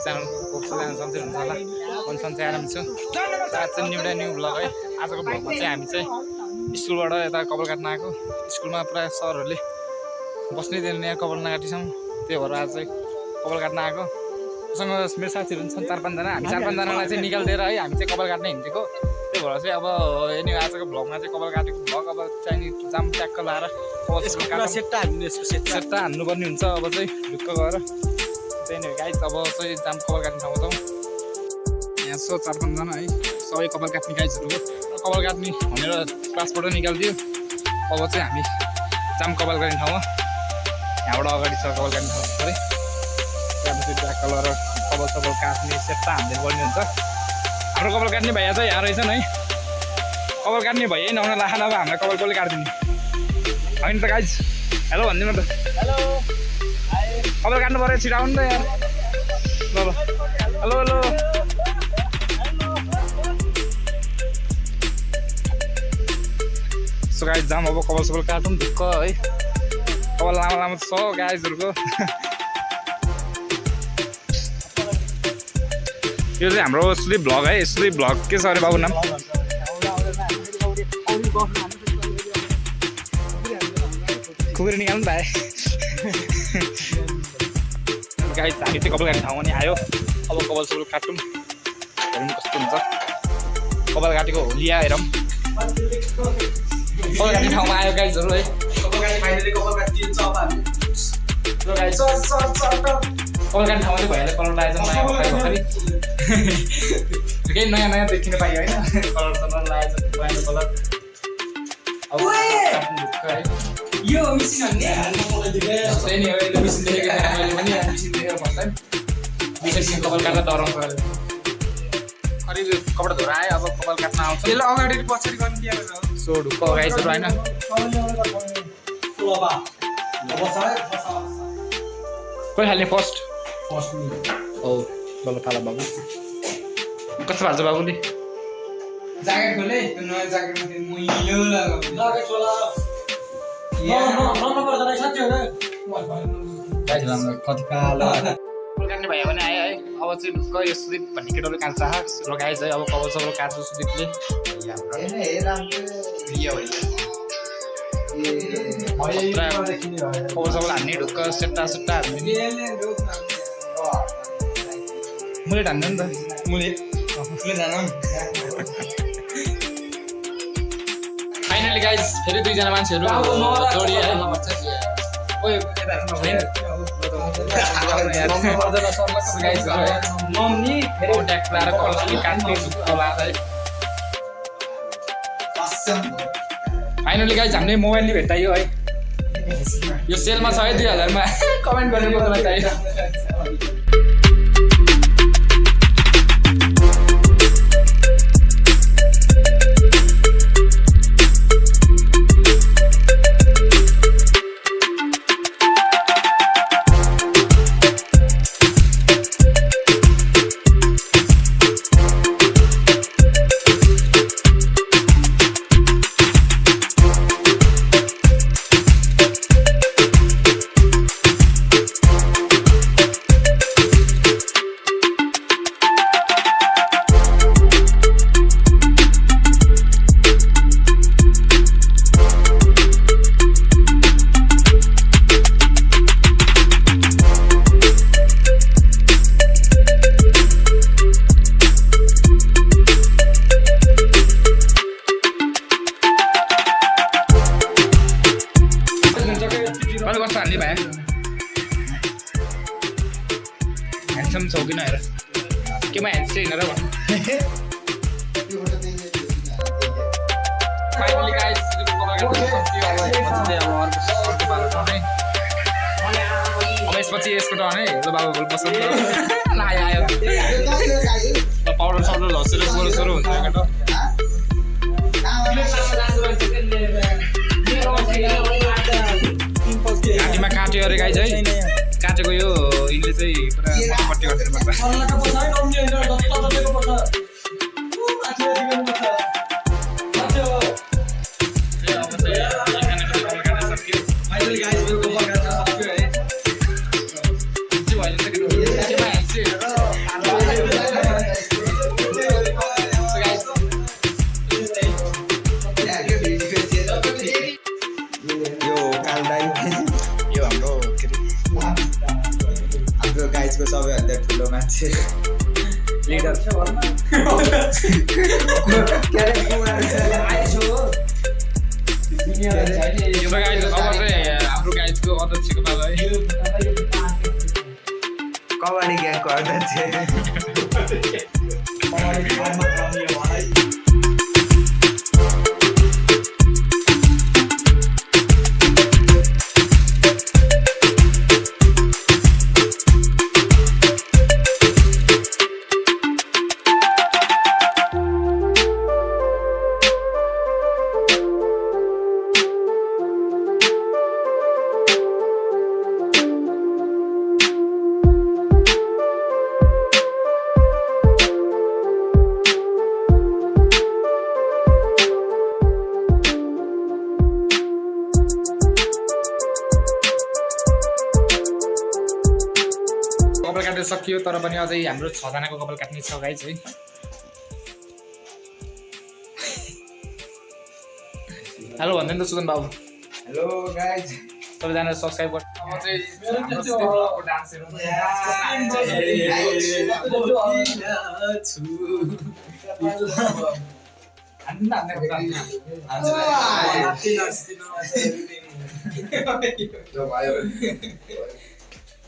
Channel channel सन्चै हुन्छ होला म सन्चै आराम छु आज चाहिँ न्यू भ्लग है आजको भ्लगमा चाहिँ हामी चाहिँ स्कुलबाट यता कपाल काट्न आएको स्कुलमा प्रायः सरहरूले बस्नै दिँदैन यहाँ कपाल नकाटिसम्म त्यही भएर आज चाहिँ कपाल काट्न आएको सँग मेरो साथीहरू पनि छन् 4-5 जना हामी 4-5 जनालाई चाहिँ निकालिदिएर है हामी चाहिँ कपाल काट्न हिँडेको त्यही भएर चाहिँ अब यनि आजको भ्लगमा चाहिँ कपाल काटेको भ्लग अब चाहिँ जाम ट्याक्क लाएर सेट्टा हान्नुपर्ने हुन्छ अब चाहिँ ढुक्क गएर त्यही नै गाइस अब चाहिँ जाम कपाल काट्ने ठाउँमा छौँ यहाँ छ 4-5 जना है सबै कपाल काट्ने गाइजहरू हो कपाल काट्ने भनेर क्लासबाट निकालिदियो अब चाहिँ हामी जाम कपाल काट्ने ठाउँमा यहाँबाट अगाडि छ कपाल काट्ने ठाउँ है त्यहाँपछि ब्ल्याक कलर कपाल सपाल काट्ने सेट्टा हान्दै पर्ने हुन्छ हाम्रो कपाल काट्ने भैया चाहिँ यहाँ रहेछन् है कपाल काट्ने भैया नहुन लाखा नभए हामीलाई कपाल कसले काटिदिने होइन त गाइज हेलो भनिदिनु त हेलो कपाल काट्नु पऱ्यो छिटो आउनु त यार ल हेलो हेलो सो गाइज जाम अब कपाल सपाल काटौँ ढुक्क है कपाल लामो लामो छ गाइजहरूको यो चाहिँ हाम्रो स्लिप भ्लग है स्लिप भ्लग के छ अरे बाबु नाम खुकुरी निकाल्नु पाए गाइस हामी चाहिँ कपाल काट्ने ठाउँमा नि आयो अब कपाल सपाल काटौँ हेरौँ कस्तो हुन्छ कपाल काटेको लिया हेरौँ कपाल काट्ने ठाउँमा आयो गाइजहरू है कपाल काट्ने फाइनली कपाल काटिन्छ अब हामी ल गाइस कपाल काट्ने ठाउँमा चाहिँ भइहाल्यो कलर लगाएछ नयाँ भर्खरै केही नयाँ नयाँ देखिन पाइयो होइन कलर सलर लगाएछ नयाँ कलर अब है यो मिसिन हान्ने त्यही नै हो यो मिसिन देखेको मैले पनि मिसिन देखेर भन्दा मिसिन कपाल काट्दा डराउँछ अनि कपडा धोएर आयो अब कपाल काट्न आउँछ यसलाई अगाडि पछाडि गर्नु दिएको सो ढुक्क गाइसहरू होइन कोही हाल्ने फर्स्ट हो ल थाला बाबु कस्तो हाल्छ बाबुले ज्याकेट खोले त्यो नयाँ ज्याकेटमा त्यो मैलो लगाएको काट्ने भए पनि आयो है अब चाहिँ ढुक्क यो सुदीप भन्ने केटाले काट्छ लगाएछ है अब कपाल सपाल काट्छ सुदीपले कपाल सपाल हान्ने ढुक्क सेट्टा सेट्टा हान्ने मुले ढान्दैन नि त मुले फाइनली गाइस फेरि दुईजना मान्छेहरू जोडिए है फाइनली गाइस हामीले मोबाइलले भेटाइयो है यो सेलमा छ है 2000 मा कमेन्ट गर्ने बोल्न चाहियो handsome छौ किन हेर केमा ह्यान्डसेक हेर भन फाइनली गाइस अब यसपछि यसको टर्न है ल बाबु बोल पसन्द आयो पाउडर साउडर लसेर गोरो सोरो हुन्छ केटो घाँटीमा काट्यो अरे गाइस है काटेको यो यिनले चाहिँ पुरा पट्टी गर्दिनु पर्छ लिडर छ भन्न के रे आइछ हो यो गाइस अब चाहिँ हाम्रो गाइसको अध्यक्षको पालो है कबड्डी ग्याङको अध्यक्ष कपाल काट्न सकियो तर पनि अझै हाम्रो 6 जनाको कपाल काट्ने छ गाइस है हेलो भन्दै त सुदन बाबु हेलो गाइस सबैजना सब्स्क्राइब गर्नु अब चाहिँ डान्सहरु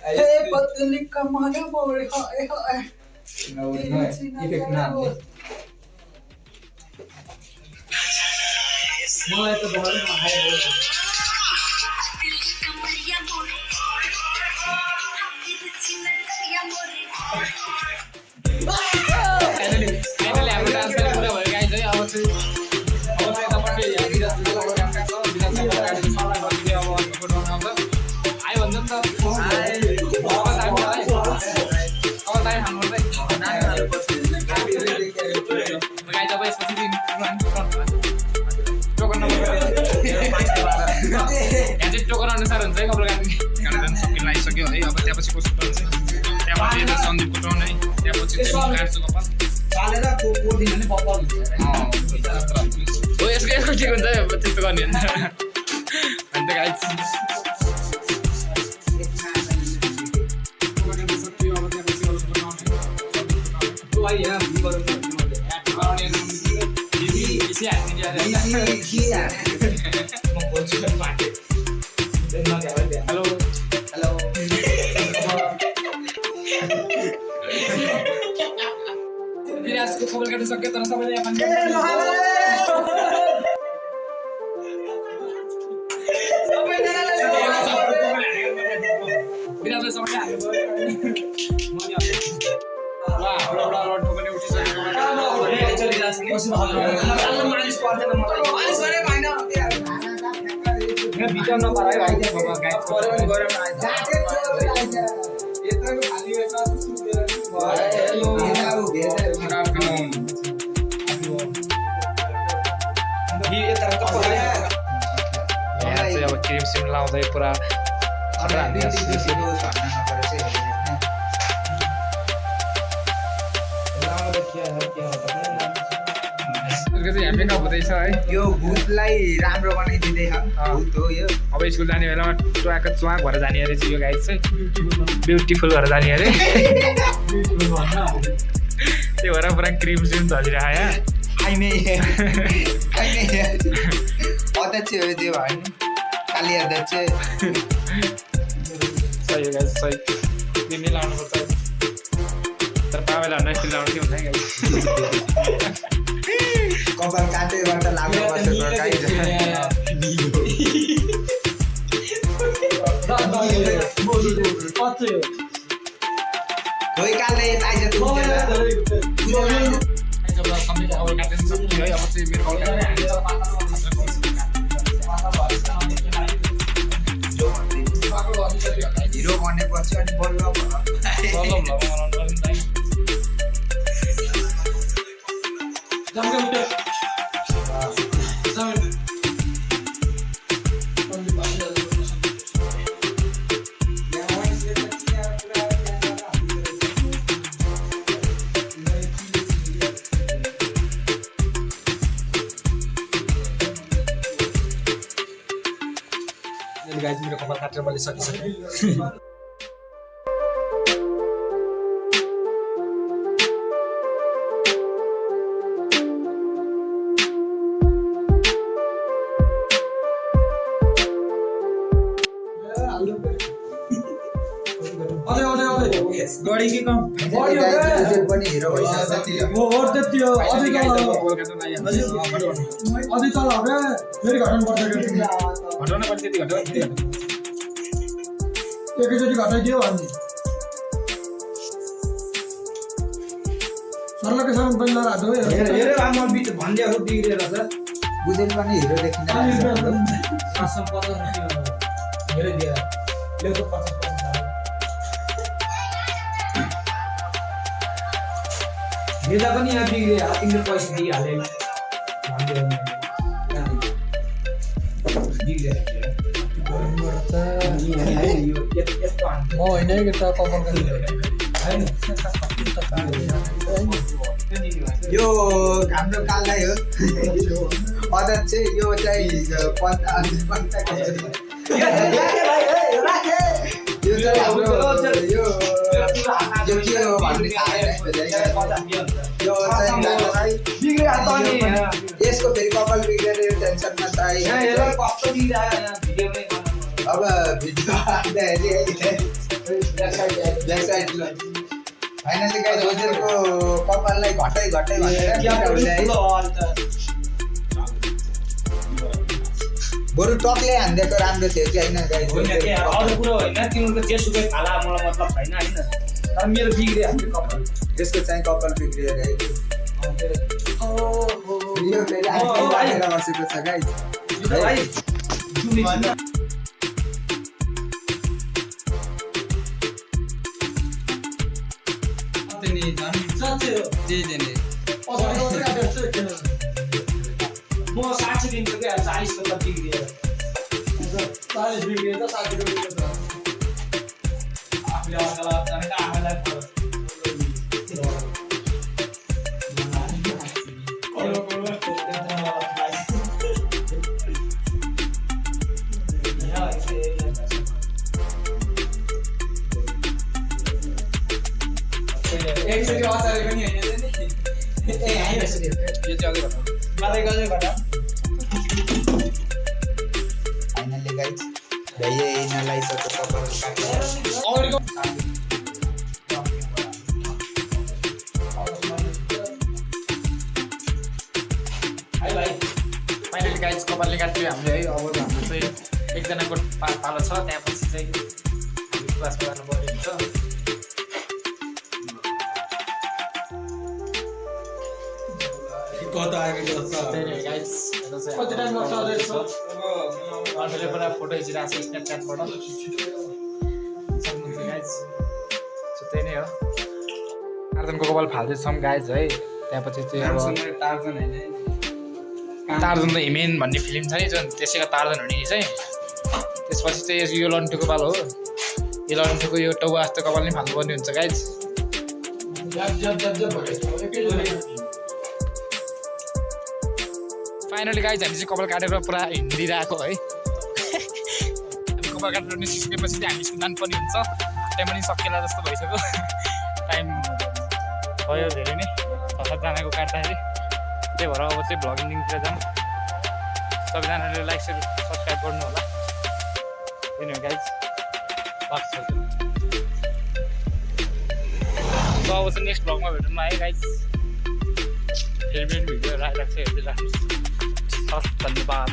ए पतली कमागा बोले हाय हाय इफेक्ट ना मलाई त बहरै नखाए फाइनली हाम्रो डान्स पनि पुरा भयो गाइस है अब चाहिँ तपाईहरुले हेरिदिनु भएको काम छ विधानसभा गाडी सल्लाह गरिदिए अब अर्को बनाउँछ आइ भन्छ नि त टोकन अनुसार हुन्छ है कपाल काट्न सकिन लागिसक्यो है अब त्यहाँपछि कस्तो हुन्छ त्यहाँपछि यता सन्दीपको टर्न है त्यहाँपछि काट्छु कपाल चालेर कोदिन भने बब्बल हुन्छ हो यसको के हुन्छ त्यस्तो गर्ने होइन अन्त गाइस हेलो हेलो विराजको कपाल काट्न सक्यो तर सबैले यहाँ विराजले सबैले हाल्नु भिडियो नपरायो भाइ गाइस परे पनि गरम अब क्रिम सिम लाउँदै पुरा हुँदैछ है यो भूतलाई राम्रो बनाइदिँदै भूत हो यो अब स्कुल जाने बेलामा टुवाको च्वाक भएर जाने अरे यो गाइस चाहिँ ब्युटिफुल भएर जाने अरे त्यो भएर पुरा क्रिम सिम झलिरहेको यहाँ अध्यक्ष हो त्यो भएन खाली अध्यक्ष सही हो गाइस सही तिमी लाउनुपर्छ तर पावेलाई हन्ड्रेड स्टिल लाउनु के हुँदैन गाइस कपाल काटेबाट लाग्नु पर्छ कोही कालले आइज हिरो बनेपछि अनि बल्ल गाइस मेरो कपाल काटेर मैले सकिसकेँ बढी के कम बढी गाइस पनि हिरो भइसक्छ हो त्यति हो अझै गाइस तल अब कपाल काट्न आइहाल्छ अझै तल हो बे फेरि घटाउनु पर्छ घटाउन पर्छ त्यति घटाउ एकैचोटि घटाइदियो अनि सरलकै सामान पनि नराख्दो है हेरे म बिच भन्दिएको बिग्रेर छ बुझेन पनि हिरो देखिन धेरै दिएर ल्याउँछ 50 हेर्दा पनि यहाँ बिग्रे तिमीले पैसा दिइहाले म होइन है केटा कपाल यो हाम्रो काललाई हो अध्यक्ष यो चाहिँ यो के हो भन्ने थाहा छैन यसको फेरि कपाल बिग्रेर टेन्सनमा छ अब भिडियो फाइनली गाइस उज्जवलको कपाललाई घटाइ भनेर बरु टकले हान्दिएको राम्रो थियो कि होइन गाइस अरू कुरो होइन तिमीहरूको जेसुकै खाला मलाई मतलब छैन होइन तर मेरो बिग्रियो हाम्रो कपाल त्यसको चाहिँ कपाल बिग्रियो गाइस यो फेरि आइफोन लागेर बसेको छ गाइस भाइ म 60 दिनको क्या 40 को त बिग्रिएर 40 बिग्रियो त 60 बिग्रियो त आफूले अगाला जानेको आफैलाई एकचोटि अचार पनि होइन नि ए हाइ भएछ यो चाहिँ अझै घटाउ मलाई गजै घटा फाइनली गाइस भैया यिनीहरूलाई सबै कपाल अगाडिको हाइ भाइ फाइनली गाइस कपालले काट्यो हामीले है अब हाम्रो चाहिँ एकजनाको पालो छ त्यसपछि चाहिँ हामी क्लास गर्नु पर्ने हुन्छ कता आएको छ गाइस कति टाइम लाग्छ अझै अरूले पुरा फोटो खिचिरहेको छ स्न्यापच्याटबाट सक्नुहुन्छ गाइस त्यही नै हो टार्जनको कपाल फाल्दैछौँ गाइस है त्यहाँपछि चाहिँ अब टार्जन द हिमेन भन्ने फिल्म छ नि जुन त्यसैको टार्जन हुने चाहिँ त्यसपछि चाहिँ यो लन्ठुको कपाल हो यो लन्ठुको यो टाउको जस्तो कपाल नै फाल्नुपर्ने हुन्छ गाइस फाइनली गाइज हामी चाहिँ कपाल काटेर पुरा हिँडिरहेको है कपाल काटेर निस्किएपछि चाहिँ हामी स्कुल जानुपर्ने हुन्छ टाइम पनि सकिएला जस्तो भइसक्यो टाइम भयो धेरै नै 7-7जनाको काट्दाखेरि त्यही भएर अब चाहिँ भ्लगिङतिर जाऊँ सबैजनाले लाइक सेयर सब्सक्राइब गर्नु होला त्यही नै गाइज लाग्छ सो अब चाहिँ नेक्स्ट भ्लगमा भेटौँ है गाइज फेरि भिडियो राखेको छ हेर्दै राख्नुहोस् धन्यवाद।